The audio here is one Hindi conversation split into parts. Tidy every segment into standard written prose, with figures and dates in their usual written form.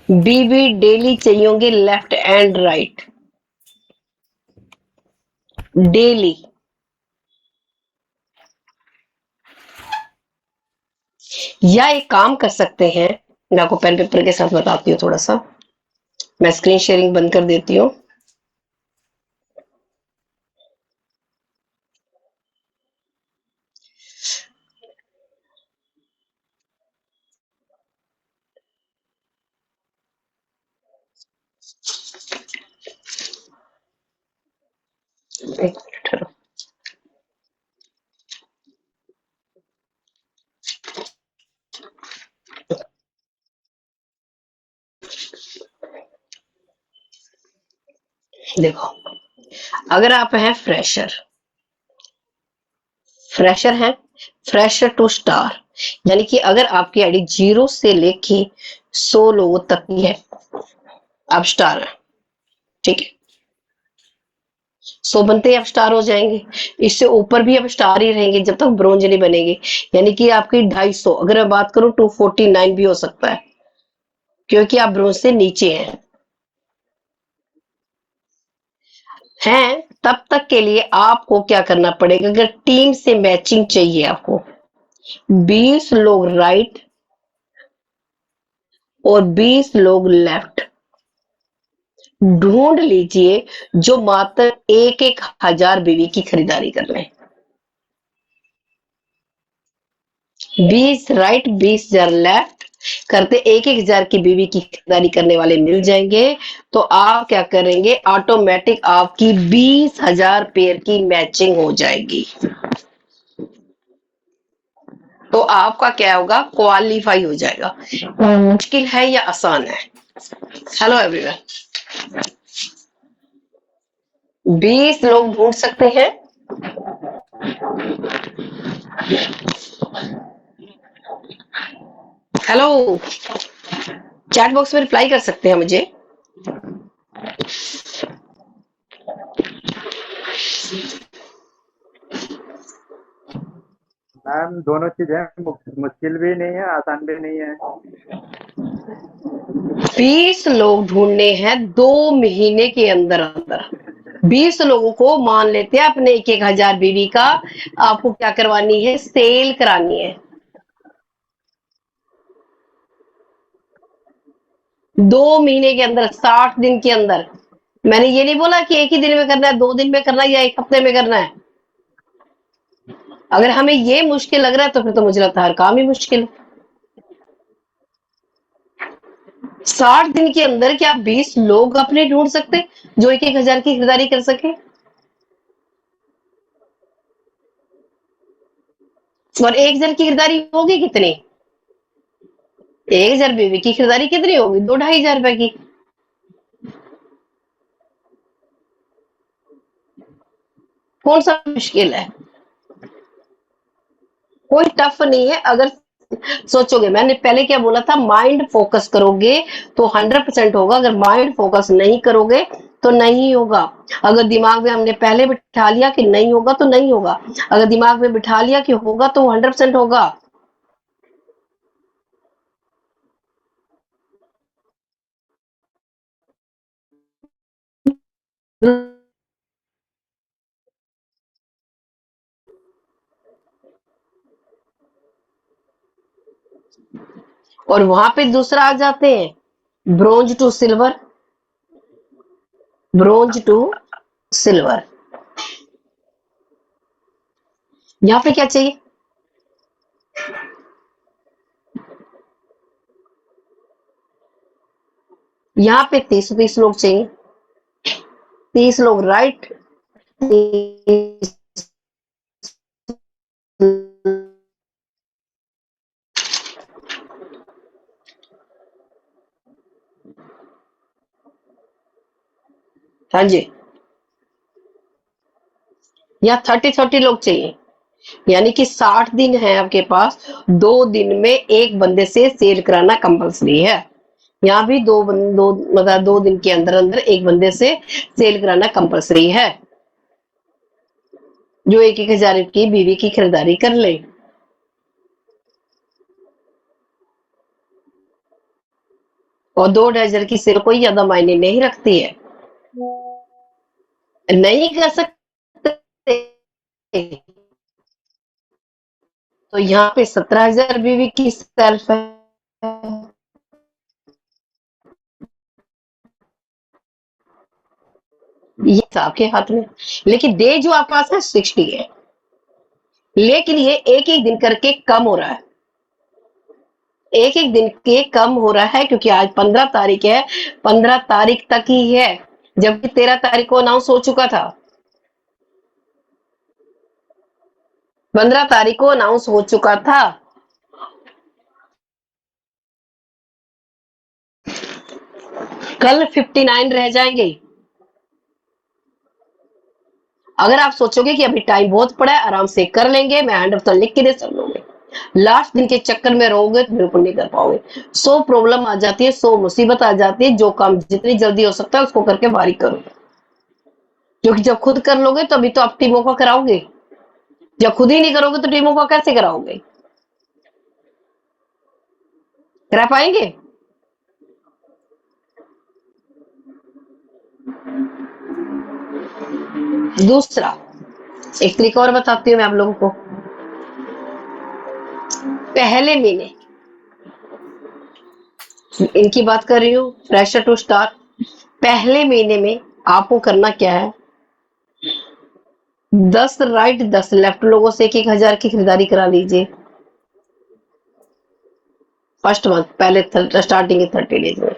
बी भी डेली चाहिए होंगे लेफ्ट एंड राइट, डेली। या एक काम कर सकते हैं, मैं आपको पेन पेपर के साथ बताती हूँ थोड़ा सा। मैं स्क्रीन शेयरिंग बंद कर देती हूँ। एक मिनट ठहरो। देखो, अगर आप हैं फ्रेशर, फ्रेशर हैं, फ्रेशर टू स्टार, यानी कि अगर आपकी आईडी 0 से लेके 100 लोगों तक की है, आप स्टार हैं, ठीक है। 100 बनते ही आप स्टार हो जाएंगे, इससे ऊपर भी आप स्टार ही रहेंगे जब तक ब्रोंज नहीं बनेंगे। यानी कि आपकी 250, अगर मैं बात करूं 249 भी हो सकता है, क्योंकि आप ब्रोंज से नीचे हैं। तब तक के लिए आपको क्या करना पड़ेगा, अगर टीम से मैचिंग चाहिए आपको, 20 लोग राइट और 20 लोग लेफ्ट ढूंढ लीजिए, जो मात्र 1,000 बीवी की खरीदारी कर लें। 20 राइट 20,000 लेफ्ट करते 1,000 की बीवी की खरीदारी करने वाले मिल जाएंगे। तो आप क्या करेंगे, ऑटोमेटिक आपकी 20,000 पेयर की मैचिंग हो जाएगी। तो आपका क्या होगा, क्वालिफाई हो जाएगा। मुश्किल है या आसान है? हेलो एवरीवन, 20 लोग ढूंढ सकते हैं। हेलो, चैट बॉक्स में रिप्लाई कर सकते हैं मुझे। मैम दोनों चीजें मुश्किल भी नहीं है, आसान भी नहीं है। 20 लोग ढूंढने हैं 2 महीने के अंदर अंदर। 20 लोगों को मान लेते हैं अपने 1,000 बीवी का, आपको क्या करवानी है, सेल करानी है। 2 महीने के अंदर, 60 दिन के अंदर। मैंने ये नहीं बोला कि एक ही दिन में करना है, 2 दिन में करना है या एक हफ्ते में करना है। अगर हमें ये मुश्किल लग रहा है तो फिर तो मुझे लगता है हर काम ही मुश्किल है। 60 दिन के अंदर क्या 20 लोग अपने ढूंढ सकते जो 1,000 की खरीदारी कर सके? और 1,000 की खरीदारी होगी कितनी? 1,000 बीवी की खरीदारी कितनी होगी, 2-2,500 की। कौन सा मुश्किल है? कोई टफ नहीं है। अगर सोचोगे, मैंने पहले क्या बोला था, माइंड फोकस करोगे तो 100% होगा, अगर माइंड फोकस नहीं करोगे तो नहीं होगा। अगर दिमाग में हमने पहले बिठा लिया कि नहीं होगा तो नहीं होगा, अगर दिमाग में बिठा लिया कि होगा तो 100% होगा। और वहां पे दूसरा आ जाते हैं, bronze to silver, bronze to silver. यहाँ पे क्या चाहिए, यहाँ पे 30 लोग चाहिए। 30 लोग राइट, 30। हाँ जी, यहाँ 30 लोग चाहिए, यानी कि 60 दिन है आपके पास। 2 दिन में एक बंदे से सेल कराना कंपलसरी है। यहाँ भी दो मतलब 2 दिन के अंदर अंदर एक बंदे से सेल कराना कंपलसरी है, जो 1,000 की बीवी की खरीदारी कर ले। और 2,000 की सेल कोई ज्यादा मायने नहीं रखती है। नहीं कर सकते तो यहाँ पे 17,000 बीवी की सेल्फ है, ये तो आपके हाथ में। लेकिन डे जो आपके पास है 60 है, लेकिन ये एक एक दिन करके कम हो रहा है, एक एक दिन के कम हो रहा है, क्योंकि आज 15 तारीख है, 15 तारीख तक ही है, जबकि 13 तारीख को अनाउंस हो चुका था, 15 तारीख को अनाउंस हो चुका था। कल 59 रह जाएंगे। अगर आप सोचोगे कि अभी टाइम बहुत पड़ा है, आराम से कर लेंगे, मैं 100% लिख के दे सब लोगे, लास्ट दिन के चक्कर में रहोगे तो बिल्कुल नहीं कर पाओगे। 100 प्रॉब्लम आ जाती है, 100 मुसीबत आ जाती है, जो काम जितनी जल्दी हो सकता है उसको करके बारी करो, क्योंकि जब खुद कर लोगे तभी तो आप टीमों को कराओगे, जब खुद ही नहीं करोगे तो टीमों को कैसे कराओगे, करा पाएंगे? दूसरा एक तरीका और बताती हूँ मैं आप लोगों को। पहले महीने इनकी बात कर रही हूँ, फ्रेशर टू स्टार, पहले महीने में आपको करना क्या है, 10 राइट 10 लेफ्ट लोगों से 1,000 की खरीदारी करा लीजिए फर्स्ट मंथ, पहले स्टार्टिंग के 30 डेज में।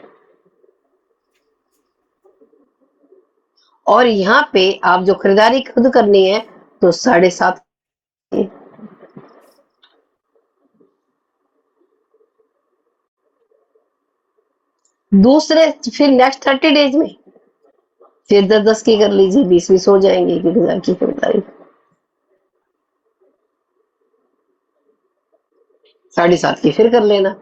और यहाँ पे आप जो खरीदारी खुद करनी है तो 7.5, दूसरे फिर नेक्स्ट 30 डेज में फिर 10-10 की कर लीजिए, 20-20 हो जाएंगे 1,000 की खरीदारी, 7.5 की फिर कर लेना।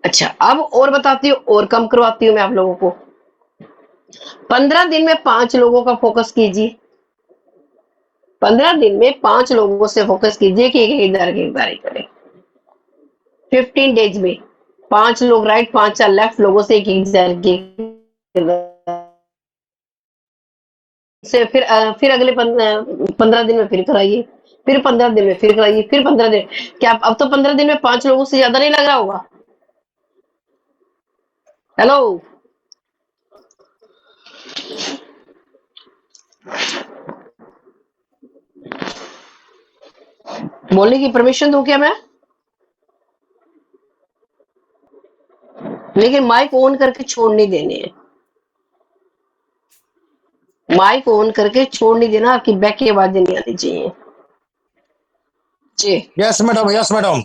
अच्छा, अब और बताती हूँ, और कम करवाती हूँ मैं आप लोगों को। 15 दिन में 5 लोगों का फोकस कीजिए, 15 दिन में 5 लोगों से फोकस कीजिए कि 1,000 की खरीदारी करें। 15 डेज में 5 लोग राइट 5 लेफ्ट लोगों से 1,000 की से फिर अगले 15 दिन में फिर कराइए, फिर 15 दिन में फिर कराइए, फिर 15 दिन। क्या अब तो 15 दिन में 5 लोगों से ज्यादा नहीं लग रहा होगा? हेलो, बोलने की परमिशन दूं क्या मैं? लेकिन माइक ऑन करके छोड़ नहीं देने हैं, माइक ऑन करके छोड़ नहीं देना, आपकी बैक की आवाजें नहीं आनी चाहिए जी। Yes madam, yes madam,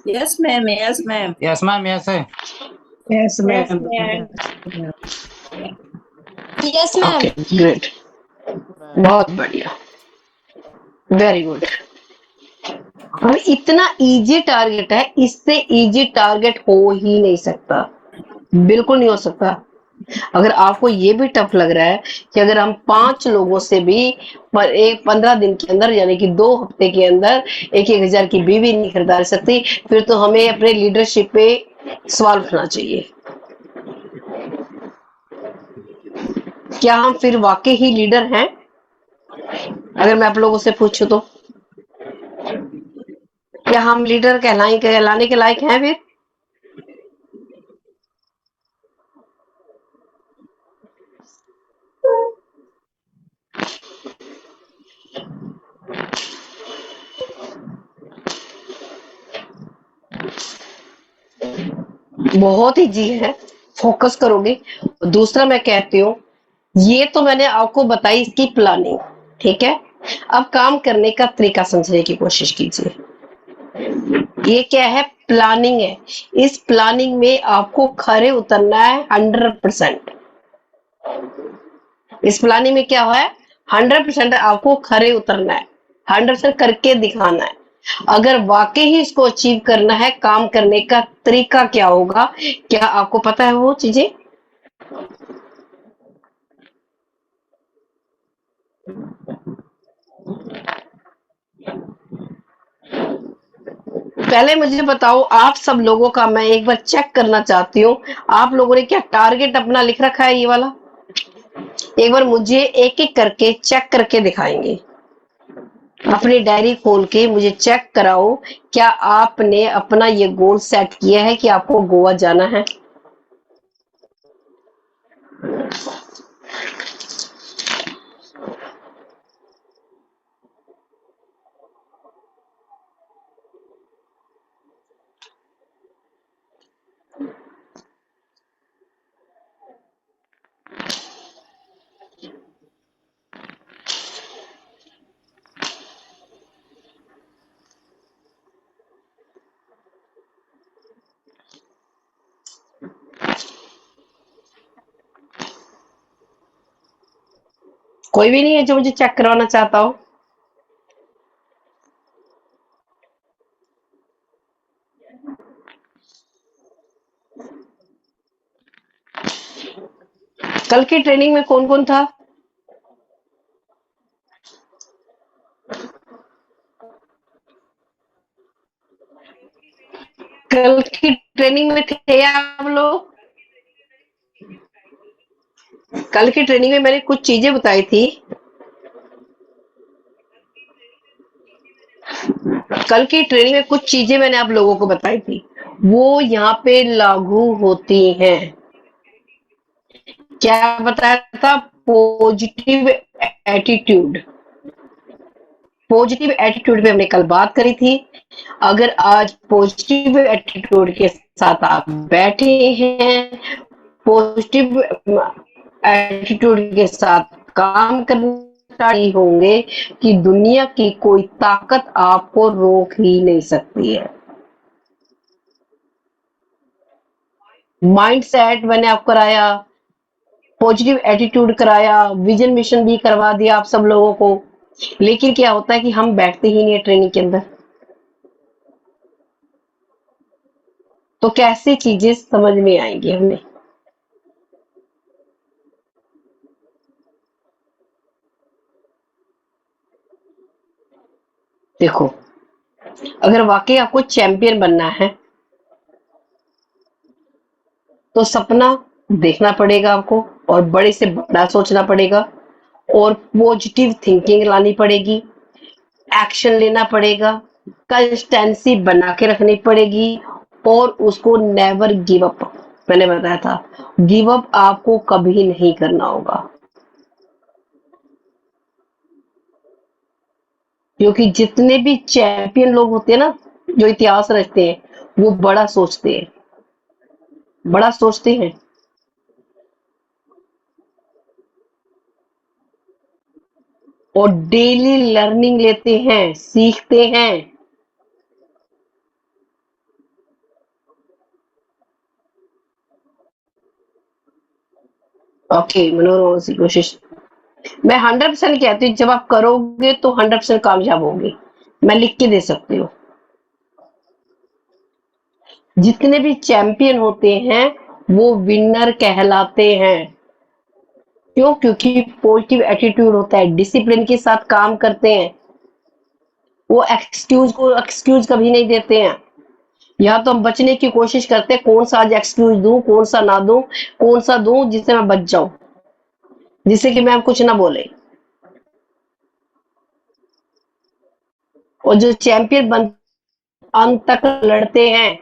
Yes, ma'am. Yes, ma'am. Yes ma'am, yes है। Yes, Yes, ma'am. ma'am. Yes ma'am. Okay great, बहुत बढ़िया, वेरी गुड। और इतना इजी टारगेट है, इससे इजी टारगेट हो ही नहीं सकता, बिल्कुल नहीं हो सकता। अगर आपको ये भी टफ लग रहा है कि अगर हम 5 लोगों से भी पर एक 15 दिन के अंदर, यानी कि 2 हफ्ते के अंदर 1,000 की बीवी नहीं खरीदा सकती, फिर तो हमें अपने लीडरशिप पे सवाल उठना चाहिए। क्या हम फिर वाकई ही लीडर हैं? अगर मैं आप लोगों से पूछूं तो क्या हम लीडर कहलाने के लायक हैं फिर? बहुत इजी है, फोकस करोगे। दूसरा मैं कहती हूँ, ये तो मैंने आपको बताई इसकी प्लानिंग, ठीक है? अब काम करने का तरीका समझने की कोशिश कीजिए। ये क्या है? प्लानिंग है। इस प्लानिंग में आपको खरे उतरना है 100%। इस प्लानिंग में क्या है? 100% आपको खरे उतरना है, 100% करके दिखाना है। अगर वाकई ही इसको अचीव करना है, काम करने का तरीका क्या होगा, क्या आपको पता है वो चीजें? पहले मुझे बताओ, आप सब लोगों का मैं एक बार चेक करना चाहती हूँ, आप लोगों ने क्या टारगेट अपना लिख रखा है ये वाला? एक बार मुझे एक एक करके चेक करके दिखाएंगे। अपनी डायरी खोल के मुझे चेक कराओ, क्या आपने अपना ये गोल सेट किया है कि आपको गोवा जाना है? कोई भी नहीं है जो मुझे चेक करवाना चाहता हो? कल की ट्रेनिंग में कौन कौन था? कल की ट्रेनिंग में थे आप लोग? कल की ट्रेनिंग में मैंने कुछ चीजें बताई थी। कल की ट्रेनिंग में कुछ चीजें मैंने आप लोगों को बताई थी, वो यहाँ पे लागू होती हैं। क्या बताया था? Positive attitude. पॉजिटिव एटीट्यूड पे हमने कल बात करी थी। अगर आज पॉजिटिव एटीट्यूड के साथ आप बैठे हैं, पॉजिटिव एटीट्यूड के साथ काम करना ही होंगे, कि दुनिया की कोई ताकत आपको रोक ही नहीं सकती है। माइंड सेट मैंने आपको कराया, पॉजिटिव एटीट्यूड कराया, विजन मिशन भी करवा दिया आप सब लोगों को। लेकिन क्या होता है कि हम बैठते ही नहीं है ट्रेनिंग के अंदर, तो कैसे चीजें समझ में आएंगी हमें? देखो, अगर वाकई आपको चैंपियन बनना है तो सपना देखना पड़ेगा आपको, और बड़े से बड़ा सोचना पड़ेगा, और पॉजिटिव थिंकिंग लानी पड़ेगी, एक्शन लेना पड़ेगा, कंसिस्टेंसी बना के रखनी पड़ेगी, और उसको नेवर गिव अप। मैंने बताया था, गिव अप आपको कभी नहीं करना होगा, क्योंकि जितने भी चैंपियन लोग होते हैं ना, जो इतिहास रचते हैं, वो बड़ा सोचते हैं, बड़ा सोचते हैं। और डेली लर्निंग लेते हैं, सीखते हैं। ओके, मनोरंजन की कोशिश। मैं 100% कहती हूँ, जब आप करोगे तो 100% कामयाब होगे। मैं लिख के दे सकती हूँ। जितने भी चैंपियन होते हैं वो विनर कहलाते हैं। क्यों? क्योंकि पॉजिटिव एटीट्यूड होता है, डिसिप्लिन के साथ काम करते हैं, वो एक्सक्यूज कभी नहीं देते हैं। यहाँ तो हम बचने की कोशिश करते हैं, कौन सा आज एक्सक्यूज दूं, कौन सा ना दूं, कौन सा दूं जिससे मैं बच जाऊं, जिससे कि मैम कुछ ना बोले। और जो चैंपियन बन अंत तक लड़ते हैं,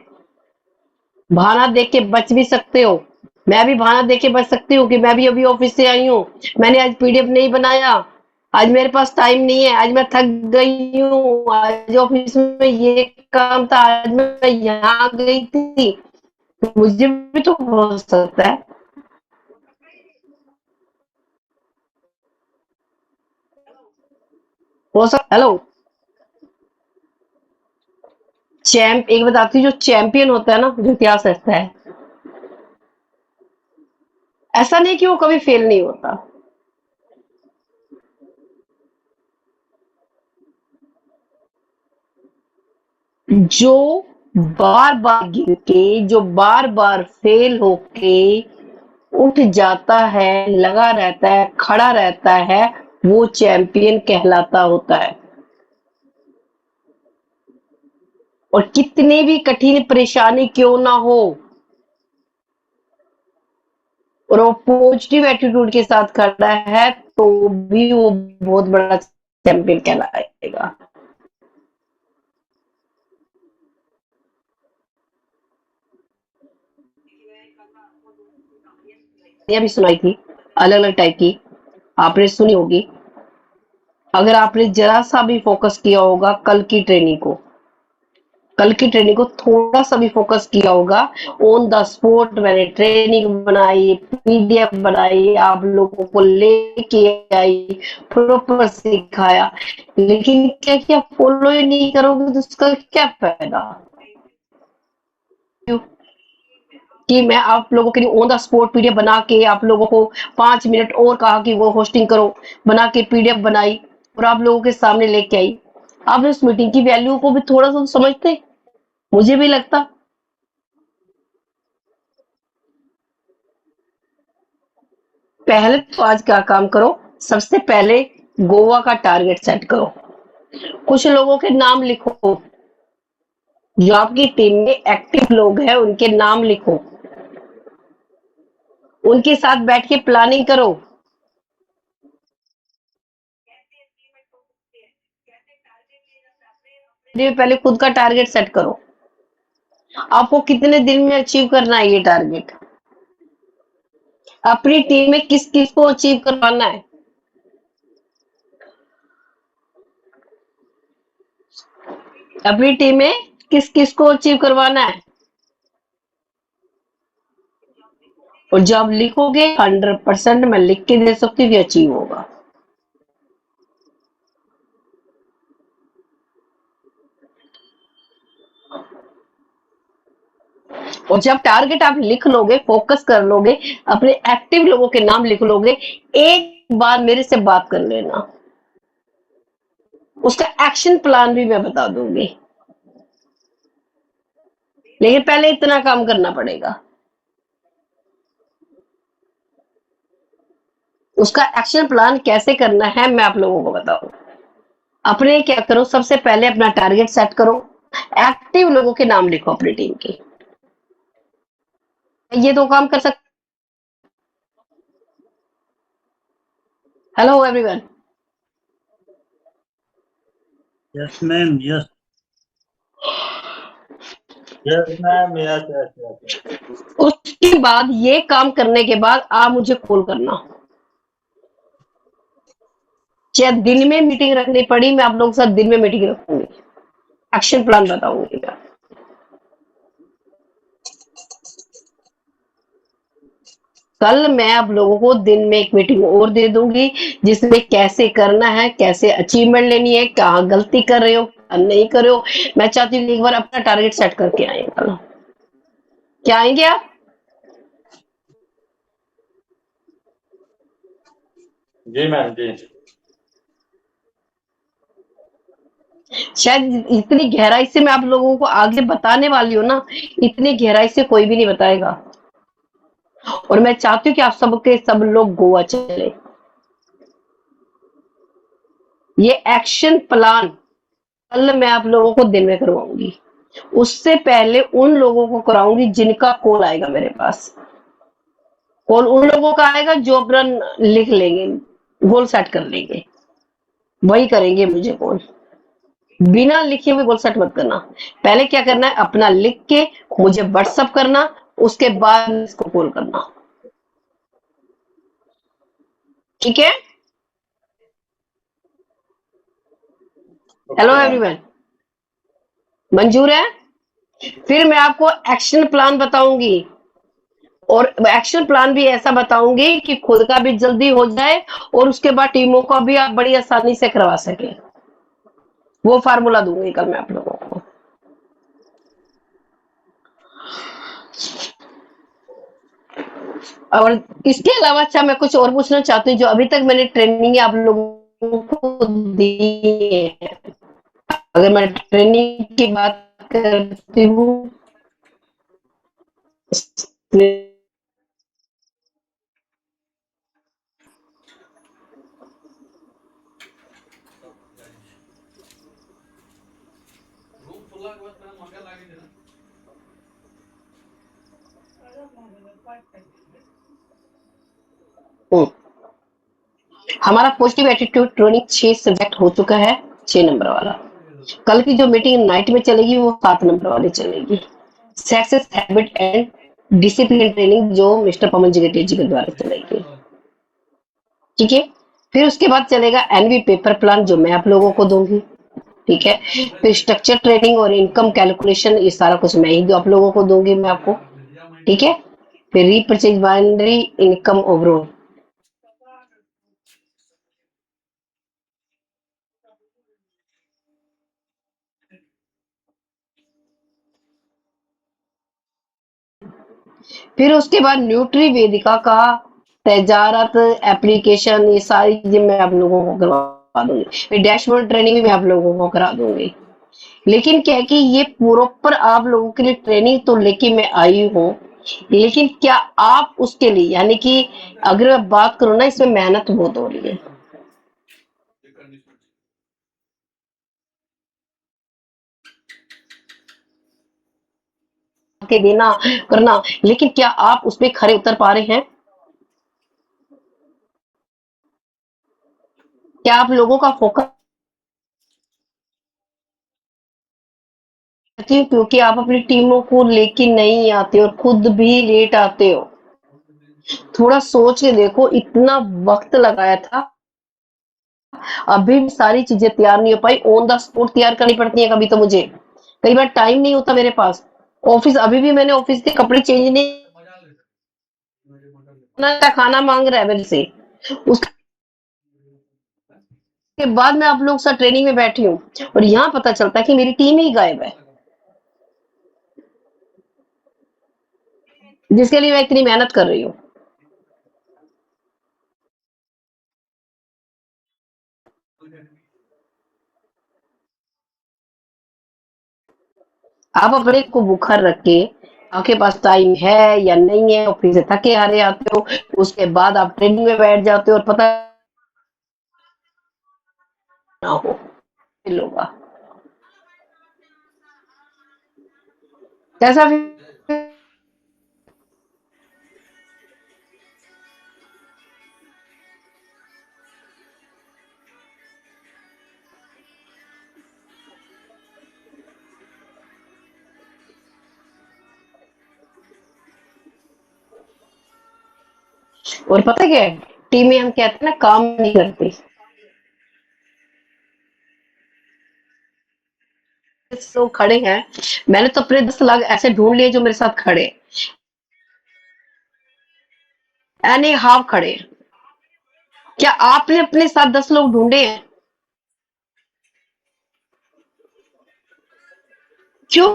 बहाना देख के बच भी सकते हो। मैं भी बहाना देख के बच सकती हूँ कि मैं भी अभी ऑफिस से आई हूँ, मैंने आज पीडीएफ नहीं बनाया, आज मेरे पास टाइम नहीं है, आज मैं थक गई हूँ, आज ऑफिस में ये काम था, आज मैं यहाँ गई थी। मुझे भी तो हो सकता है। हेलो, एक बताती हूँ, जो चैंपियन होता है ना, जो इतिहास रचता है, ऐसा नहीं कि वो कभी फेल नहीं होता। जो बार बार गिर के, जो बार बार फेल होके उठ जाता है, लगा रहता है, खड़ा रहता है, वो चैंपियन कहलाता होता है। और कितनी भी कठिन परेशानी क्यों ना हो, और वो पॉजिटिव एटीट्यूड के साथ खड़ा है, तो भी वो बहुत बड़ा चैंपियन कहलाएगा। ये भी सुनाई थी, अलग अलग टाइप की, आपने सुनी होगी। अगर आपने जरा सा भी फोकस किया होगा कल की ट्रेनिंग को थोड़ा सा भी फोकस किया होगा, ऑन द स्पॉट मैंने ट्रेनिंग बनाई, पीडीएफ बनाई, आप लोगों को लेके आई, प्रॉपर सिखाया, लेकिन क्या किया, फॉलो ही नहीं करोगे तो उसका क्या फायदा। क्यों? कि मैं आप लोगों के लिए ऑन द स्पॉट पीडीएफ बना के आप लोगों को 5 मिनट और कहा कि वो होस्टिंग करो, बना के पीडीएफ बनाई और आप लोगों के सामने लेके आई। आप उस मीटिंग की वैल्यू को भी थोड़ा सा तो समझते, मुझे भी लगता। पहले तो आज क्या काम करो, सबसे पहले गोवा का टारगेट सेट करो। कुछ लोगों के नाम लिखो, जो आपकी टीम में एक्टिव लोग हैं उनके नाम लिखो, उनके साथ बैठ के प्लानिंग करो। पहले खुद का टारगेट सेट करो, आपको कितने दिन में अचीव करना है ये टारगेट, अपनी टीम में किस किस को अचीव करवाना है। अपनी टीम में किस किस को अचीव करवाना है, और जब लिखोगे 100% मैं लिख के दे सकती हूँ कि अचीव होगा। और जब टारगेट आप लिख लोगे, फोकस कर लोगे, अपने एक्टिव लोगों के नाम लिख लोगे, एक बार मेरे से बात कर लेना, उसका एक्शन प्लान भी मैं बता दूंगी। लेकिन पहले इतना काम करना पड़ेगा, उसका एक्शन प्लान कैसे करना है मैं आप लोगों को बताऊं। अपने क्या करो, सबसे पहले अपना टारगेट सेट करो, एक्टिव लोगों के नाम लिखो अपनी टीम के, ये तो काम कर सकते। Hello everyone. Yes, ma'am. Yes. Yes, ma'am. Yes, yes, yes, yes. उसके बाद ये काम करने के बाद आप मुझे कॉल करना, चाहे दिन में मीटिंग रखनी पड़ी, मैं आप लोगों के साथ दिन में मीटिंग रखूंगी, एक्शन प्लान बताऊंगी मैं। कल मैं आप लोगों को दिन में एक मीटिंग और दे दूंगी, जिसमें कैसे करना है, कैसे अचीवमेंट लेनी है, कहाँ गलती कर रहे हो, क्या नहीं कर रहे हो। मैं चाहती हूँ कि एक बार अपना टारगेट सेट करके आए कल। क्या आएंगे आप? जी मैम जी। शायद इतनी गहराई से मैं आप लोगों को आगे बताने वाली हूँ ना, इतनी गहराई से कोई भी नहीं बताएगा। और मैं चाहती हूँ कि आप सबके सब लोग गोवा चले। ये एक्शन प्लान कल मैं आप लोगों को दिन में करवाऊंगी, उससे पहले उन लोगों को कराऊंगी जिनका कॉल आएगा मेरे पास। कॉल उन लोगों का आएगा जो अपना लिख लेंगे, गोल सेट कर लेंगे, वही करेंगे मुझे कॉल। बिना लिखे हुए गोल सेट मत करना, पहले क्या करना है, अपना लिख के मुझे व्हाट्सअप करना, उसके बाद इसको कॉल करना, ठीक है। Hello Okay, ma'am. एवरीवन, मंजूर है? फिर मैं आपको एक्शन प्लान बताऊंगी, और एक्शन प्लान भी ऐसा बताऊंगी कि खुद का भी जल्दी हो जाए और उसके बाद टीमों का भी आप बड़ी आसानी से करवा सके। वो फार्मूला दूंगी कल मैं आप लोगों को। और इसके अलावा अच्छा मैं कुछ और पूछना चाहती हूँ, जो अभी तक मैंने ट्रेनिंग आप लोगों को दी है, अगर मैं ट्रेनिंग की बात करती हूँ, हम्म, हमारा पॉजिटिव एटीट्यूड ट्रेनिंग 6 सब्जेक्ट हो चुका है, 6 नंबर वाला। कल की जो मीटिंग नाइट में चलेगी वो 7 नंबर वाली चलेगी। Success habit and discipline training जो मिस्टर पवन जिगेटिया जी के द्वारा चलेगी। ठीक है, फिर उसके बाद चलेगा एनवी पेपर प्लान जो मैं आप लोगों को दूंगी। ठीक है, फिर स्ट्रक्चर ट्रेनिंग और इनकम कैलकुलेशन ये सारा कुछ मैं ही आप लोगों को दूंगी मैं आपको। ठीक है, फिर रीपरचेज बाइनरी इनकम ओवरऑल। फिर उसके बाद न्यूट्री वेदिका का तजारत एप्लीकेशन ये सारी चीजें मैं आप लोगों को करवा दूंगी। फिर डैशबोर्ड ट्रेनिंग भी मैं आप लोगों को करा दूंगी। लेकिन क्या है कि ये प्रॉपर आप लोगों के लिए ट्रेनिंग तो लेके मैं आई हूँ, लेकिन क्या आप उसके लिए यानी कि अगर मैं बात करूँ ना इसमें मेहनत बहुत हो रही है। के देना करना, लेकिन क्या आप उस पे खरे उतर पा रहे हैं? क्या आप लोगों का फोकस, क्योंकि आप अपनी टीमों को लेके नहीं आते और खुद भी लेट आते हो। थोड़ा सोच के देखो, इतना वक्त लगाया था, अभी भी सारी चीजें तैयार नहीं हो पाई, ऑन द स्पॉट तैयार करनी पड़ती है कभी तो मुझे, कई बार टाइम नहीं होता मेरे पास। ऑफिस अभी भी मैंने ऑफिस के कपड़े चेंज नहीं, का खाना मांग रहा है मेरे से, उसके बाद मैं आप लोग साथ ट्रेनिंग में बैठी हूँ और यहाँ पता चलता है कि मेरी टीम ही गायब है, जिसके लिए मैं इतनी मेहनत कर रही हूँ। आप अपने को बुखार रख के, आपके पास टाइम है या नहीं है, ऑफिस से थके हारे आते हो, उसके बाद आप ट्रेनिंग में बैठ जाते हो और पता ना हो फिर होगा कैसा भी। और पता क्या है, टीम में हम कहते हैं ना काम नहीं करते, लोग खड़े हैं, मैंने तो अपने 10 लाख ऐसे ढूंढ लिए जो मेरे साथ खड़े, एनी हाफ खड़े। क्या आपने अपने साथ 10 लोग ढूंढे हैं? क्यों?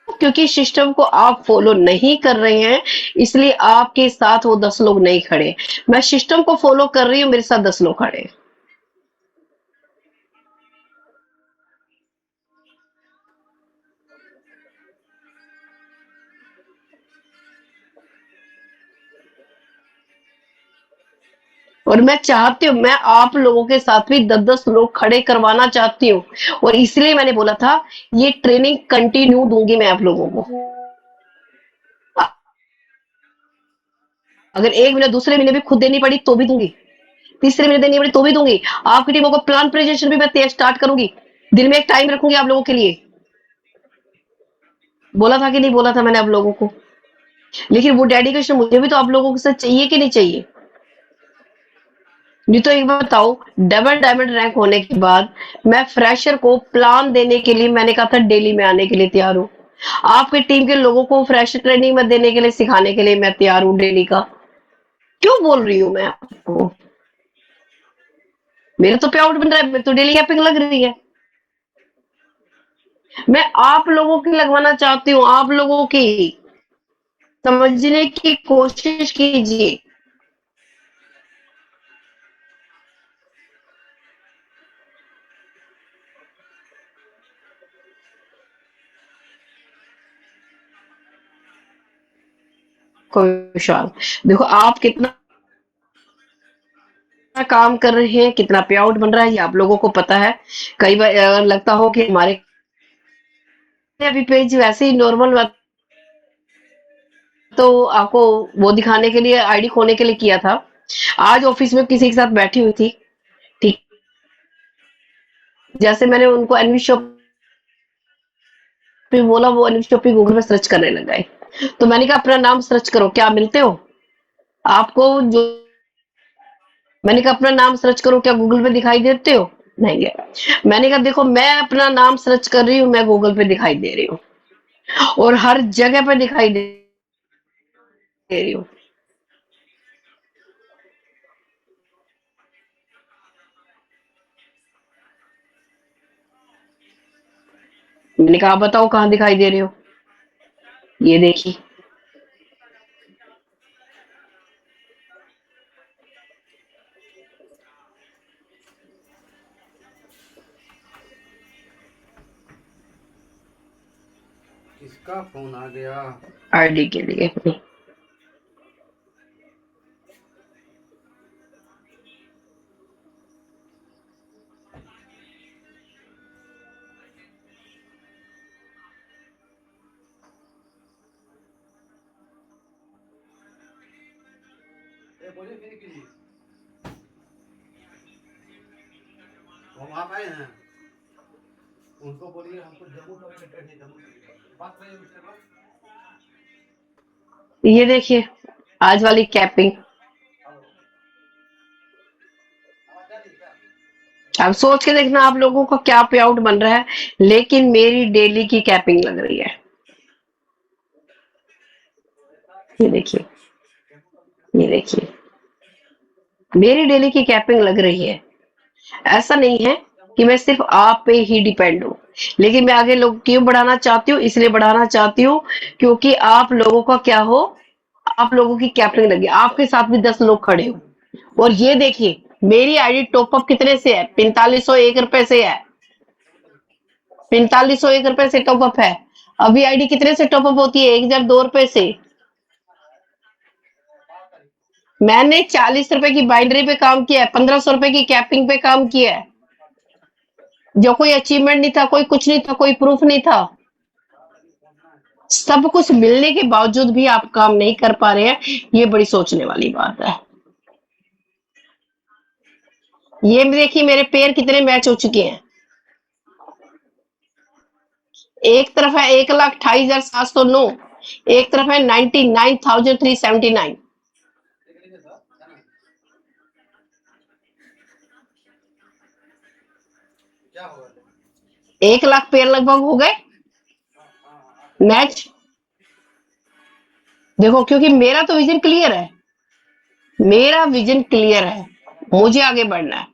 क्योंकि सिस्टम को आप फॉलो नहीं कर रहे हैं, इसलिए आपके साथ वो 10 लोग नहीं खड़े। मैं सिस्टम को फॉलो कर रही हूँ, मेरे साथ 10 लोग खड़े हैं। और मैं चाहती हूँ, मैं आप लोगों के साथ भी 10-10 लोग खड़े करवाना चाहती हूँ, और इसलिए मैंने बोला था ये ट्रेनिंग कंटिन्यू दूंगी मैं आप लोगों को। अगर एक महीने दूसरे महीने भी खुद देनी पड़ी तो भी दूंगी, तीसरे महीने देनी पड़ी तो भी दूंगी। आपकी टीमों को प्लान प्रेजेंटेशन भी मैं स्टार्ट करूंगी, दिन में एक टाइम रखूंगी आप लोगों के लिए। बोला था कि नहीं बोला था मैंने आप लोगों को? लेकिन वो डेडिकेशन मुझे भी तो आप लोगों के साथ चाहिए कि नहीं चाहिए? नहीं तो एक बात बताओ, डबल डायमंड रैंक होने के बाद मैं फ्रेशर को प्लान देने के लिए, मैंने कहा था डेली में आने के लिए तैयार हूँ। आपकी टीम के लोगों को फ्रेशर ट्रेनिंग में देने के लिए, सिखाने के लिए मैं तैयार हूँ डेली का। क्यों बोल रही हूँ मैं आपको? मेरा तो पे आउट बन रहा है, मेरी तो डेली कैपिंग लग रही है। मैं आप लोगों की लगवाना चाहती हूँ, आप लोगों की समझने की कोशिश कीजिए। कोई विशाल, देखो आप कितना काम कर रहे हैं, कितना पे आउट बन रहा है, ये आप लोगों को पता है। कई बार लगता हो कि हमारे अभी पेज वैसे ही नॉर्मल तो आपको वो दिखाने के लिए, आईडी खोलने के लिए किया था। आज ऑफिस में किसी के साथ बैठी हुई थी, ठीक, जैसे मैंने उनको एनवी शॉप पे बोला, वो एनवी शॉप पे गूगल में सर्च करने लग गए। तो मैंने कहा अपना नाम सर्च करो, क्या मिलते हो आपको? जो मैंने कहा अपना नाम सर्च करो, क्या गूगल पे दिखाई देते हो? नहीं गया। मैंने कहा देखो, मैं अपना नाम सर्च कर रही हूँ, मैं गूगल पे दिखाई दे रही हूँ और हर जगह पे दिखाई दे रही हूँ। मैंने कहा आप बताओ कहाँ दिखाई दे रहे हो? ये देखिए, किसका फोन आ गया? आईडी के लिए अपनी। बोलिए फिर कीजिए। हम आप आए हैं, उनको बोलिए हमको जम्मू तक चाहिए, जम्मू बात करिए उसके बाद। ये देखिए आज वाली कैपिंग। अब सोच के देखना आप लोगों का क्या पे आउट बन रहा है, लेकिन मेरी डेली की कैपिंग लग रही है। ये देखिए, ये देखिए, मेरी डेली की कैपिंग लग रही है। ऐसा नहीं है कि मैं सिर्फ आप पे ही डिपेंड हूँ, लेकिन मैं आगे लोग क्यों बढ़ाना चाहती हूँ, इसलिए बढ़ाना चाहती हूँ क्योंकि आप लोगों का क्या हो, आप लोगों की कैपिंग लगी, आपके साथ भी 10 लोग खड़े हो। और ये देखिए मेरी आईडी टॉपअप कितने से है? 4501 रुपए से है। 4501 रुपए से टॉपअप है। अभी आईडी कितने से टॉपअप होती है? 1002 रुपए से। मैंने 40 रुपए की बाइंड्री पे काम किया है, 1500 रुपए की कैपिंग पे काम किया है। जो कोई अचीवमेंट नहीं था, कोई कुछ नहीं था, कोई प्रूफ नहीं था। सब कुछ मिलने के बावजूद भी आप काम नहीं कर पा रहे हैं, ये बड़ी सोचने वाली बात है। ये देखिए मेरे पैर कितने मैच हो चुके हैं। एक तरफ है 1,28,709, एक तरफ है 99,379। क्या होगा? 1 लाख पैर लगभग हो गए मैच। देखो क्योंकि मेरा तो विजन क्लियर है, मेरा विजन क्लियर है, मुझे आगे बढ़ना है।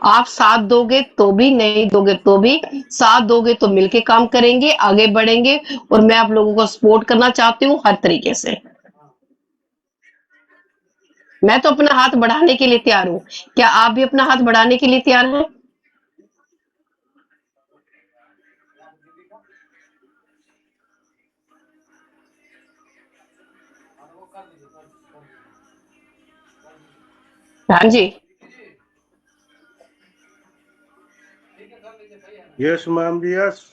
आप साथ दोगे तो भी, नहीं दोगे तो भी, साथ दोगे तो मिलके काम करेंगे, आगे बढ़ेंगे। और मैं आप लोगों को सपोर्ट करना चाहती हूँ हर तरीके से। मैं तो अपना हाथ बढ़ाने के लिए तैयार हूँ। क्या आप भी अपना हाथ बढ़ाने के लिए तैयार हैं? हाँ जी। Yes ma'am, yes.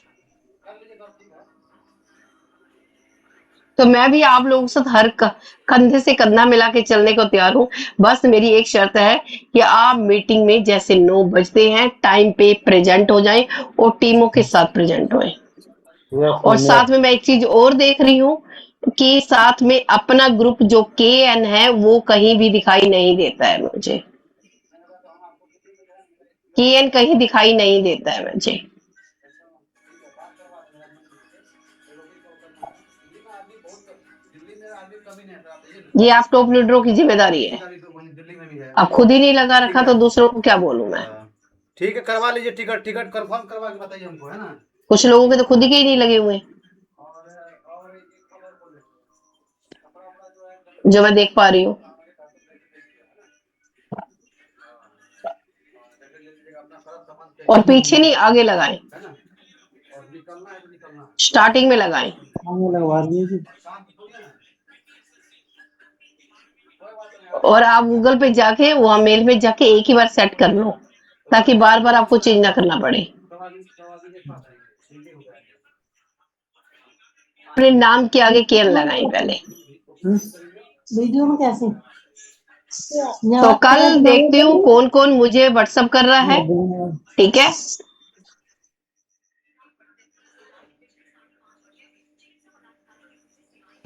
तो मैं भी आप लोगों के साथ कंधे से कंधा मिला के चलने को तैयार हूँ। बस मेरी एक शर्त है कि आप मीटिंग में जैसे 9 बजते हैं टाइम पे प्रेजेंट हो जाएं और टीमों के साथ प्रेजेंट होएं। और साथ में मैं एक चीज और देख रही हूँ कि साथ में अपना ग्रुप जो KN है वो कहीं भी दिखाई नहीं देता है मुझे। KN कहीं दिखाई नहीं देता है मुझे। ये आप टॉप लीडरों की जिम्मेदारी है। दिल्ली में भी है। अब खुद ही नहीं लगा रखा तो दूसरों को क्या बोलूं मैं? ठीक है, करवा लीजिए टिकट, टिकट कंफर्म करवा के बताइए हमको, है ना? कुछ लोगों के तो खुद ही के ही नहीं लगे हुए, जो मैं देख पा रही हूँ। और पीछे नहीं, आगे लगाएं, है ना? और निकलना है तो निकलना, स्टार्टिंग में लगाएं। और आप गूगल पे जाके वहां मेल में जाके एक ही बार सेट कर लो, ताकि बार बार आपको चेंज ना करना पड़े। अपने नाम के आगे केन लगाएं पहले। वीडियो में कैसे तो कल देखती हूँ कौन कौन मुझे व्हाट्सएप कर रहा है, ठीक है।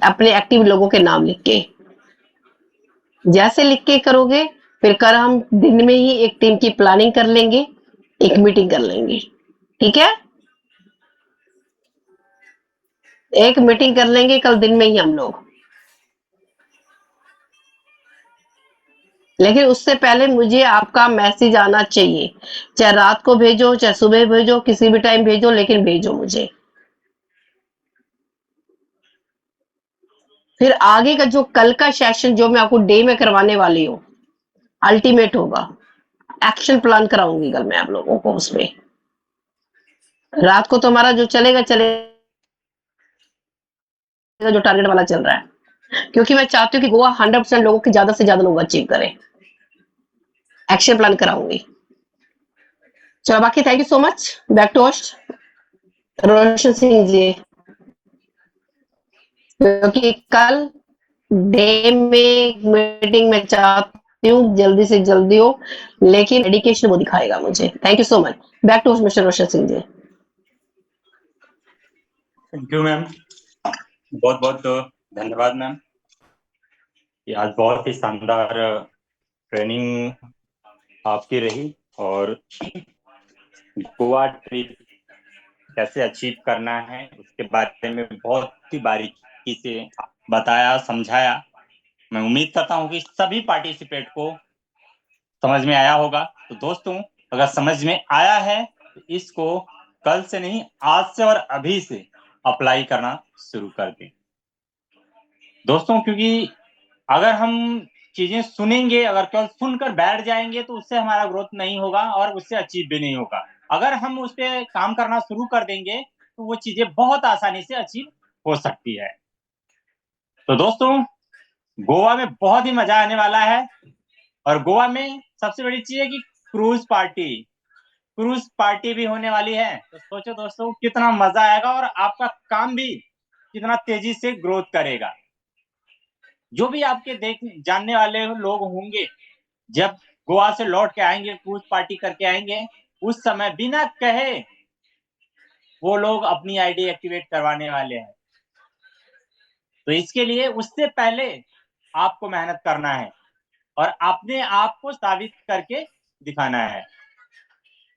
अपने एक्टिव लोगों के नाम लिख के, जैसे लिख के करोगे, फिर कल हम दिन में ही एक टीम की प्लानिंग कर लेंगे, एक मीटिंग कर लेंगे, ठीक है। एक मीटिंग कर लेंगे कल दिन में ही हम लोग, लेकिन उससे पहले मुझे आपका मैसेज आना चाहिए, चाहे रात को भेजो चाहे सुबह भेजो, किसी भी टाइम भेजो, लेकिन भेजो मुझे। फिर आगे का जो कल का सेशन जो मैं आपको डे में करवाने वाली हूँ, अल्टीमेट होगा। एक्शन प्लान कराऊंगी कल मैं आप लोगों को उसमें। रात को तो हमारा जो चलेगा जो टारगेट वाला चल रहा है, क्योंकि मैं चाहती हूँ कि गोवा 100% लोगों के ज्यादा से ज्यादा लोग अचीव करें। एक्शन प्लान कराऊंगी। चलो बाकी thank you so much. Back to host Roshan Singh ji, क्योंकि कल डे में मीटिंग में चाहती हूँ जल्दी से जल्दी हो, लेकिन डेडिकेशन वो दिखाएगा मुझे। Thank you so much. Back to mister Roshan Singh ji. Thank you ma'am, बहुत बहुत धन्यवाद मैम। ये आज बहुत ही शानदार ट्रेनिंग आपकी रही, और गोवा ट्रिप कैसे अचीव करना है उसके बारे में बहुत ही बारीकी से बताया, समझाया। मैं उम्मीद करता हूँ कि सभी पार्टिसिपेंट को समझ में आया होगा। तो दोस्तों, अगर समझ में आया है तो इसको कल से नहीं, आज से और अभी से अप्लाई करना शुरू कर दें दोस्तों, क्योंकि अगर हम चीजें सुनेंगे, अगर कल सुनकर बैठ जाएंगे तो उससे हमारा ग्रोथ नहीं होगा और उससे अचीव भी नहीं होगा। अगर हम उस पर काम करना शुरू कर देंगे तो वो चीजें बहुत आसानी से अचीव हो सकती है। तो दोस्तों, गोवा में बहुत ही मजा आने वाला है, और गोवा में सबसे बड़ी चीज है कि क्रूज पार्टी भी होने वाली है। तो सोचो दोस्तों, कितना मजा आएगा और आपका काम भी कितना तेजी से ग्रोथ करेगा। जो भी आपके जानने वाले लोग होंगे, जब गोवा से लौट के आएंगे, क्रूज पार्टी करके आएंगे, उस समय बिना कहे वो लोग अपनी आईडी एक्टिवेट करवाने वाले हैं। तो इसके लिए उससे पहले आपको मेहनत करना है और अपने आप को साबित करके दिखाना है।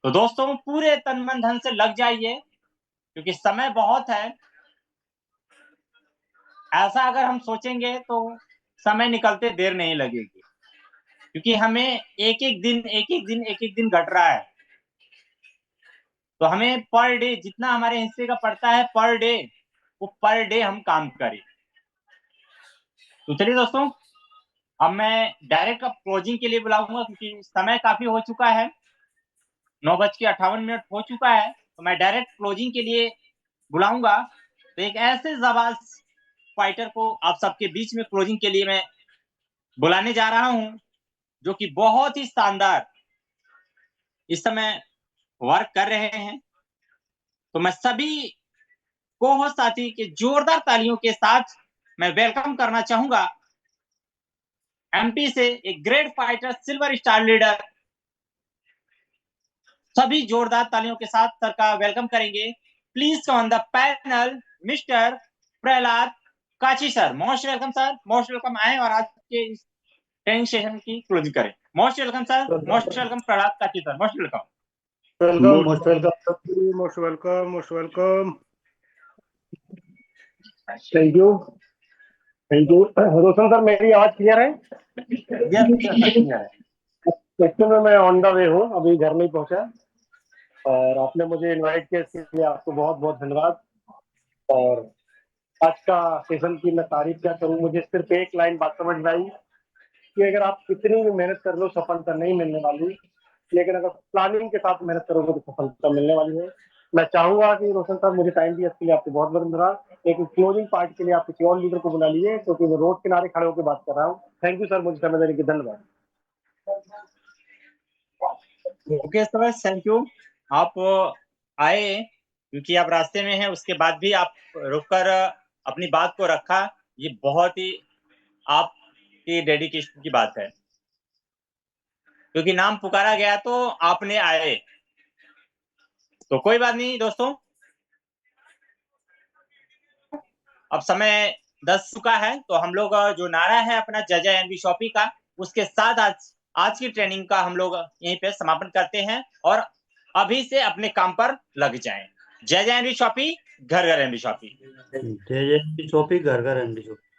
तो दोस्तों, पूरे तन मन धन से लग जाइए, क्योंकि समय बहुत है। ऐसा अगर हम सोचेंगे तो समय निकलते देर नहीं लगेगी, क्योंकि हमें एक एक दिन घट रहा है। तो हमें पर डे जितना हमारे हिस्से का पड़ता है, पर डे, वो पर डे हम काम करें। तो चलिए दोस्तों, अब मैं डायरेक्ट अब क्लोजिंग के लिए बुलाऊंगा, क्योंकि समय काफी हो चुका है, 9:58 हो चुका है। तो मैं डायरेक्ट क्लोजिंग के लिए बुलाऊंगा। तो एक ऐसे जाबाज फाइटर को आप सबके बीच में क्लोजिंग के लिए मैं बुलाने जा रहा हूं, जो कि बहुत ही शानदार इस समय वर्क कर रहे हैं। तो मैं सभी को होस्ट साथी के जोरदार तालियों के साथ मैं वेलकम करना चाहूंगा एमपी से एक great fighter, silver star leader. सभी जोरदार तालियों के साथ सर का वेलकम करेंगे। Please on the panel mister Prahlad Kachi sir. Most welcome sir, most welcome. आए और आज के इस ट्रेनिंग सेशन की क्लोजिंग करें। Most welcome sir, most welcome Prahlad Kachi sir, most welcome. Welcome, most welcome, most welcome, most welcome. Thank you, thank you. Roshan sir, मेरी आवाज क्लियर है? एक्चुअल में मैं ऑन द वे हूँ, अभी घर नहीं पहुंचा, और आपने मुझे इनवाइट किया, इसके लिए आपको बहुत बहुत धन्यवाद। और आज का सेशन की मैं तारीफ क्या करूँ, मुझे सिर्फ एक लाइन बात समझ में आई कि अगर आप कितनी भी मेहनत कर लो, सफलता नहीं मिलने वाली, लेकिन अगर प्लानिंग के साथ मेहनत करोगे तो सफलता मिलने वाली है। मैं चाहूंगा कि रोशन साहब, मुझे टाइम दिया इसके लिए आपको बहुत बहुत धन्यवाद। एक क्लोजिंग पार्ट के लिए आप किसी और लीडर को बुला लीजिए, क्योंकि मैं रोड किनारे खड़े होकर बात कर रहा हूँ। थैंक यू सर, मुझे समय देने के धन्यवाद। Okay sir, thank you. आप आए, क्योंकि आप रास्ते में हैं, उसके बाद भी आप रुककर अपनी बात को रखा, ये बहुत ही आपकी डेडिकेशन की बात है, क्योंकि नाम पुकारा गया तो आपने आए। तो कोई बात नहीं दोस्तों, अब समय 10 चुका है, तो हम लोग जो नारा है अपना जय जय एनवी शॉपी का, उसके साथ आज की ट्रेनिंग का हम लोग यहीं पे समापन करते हैं और अभी से अपने काम पर लग जाएं। जय जय एनवी शॉपी, घर घर एनवी शॉपी। जय जय एनवी शॉपी, घर घर एनवी शॉपी।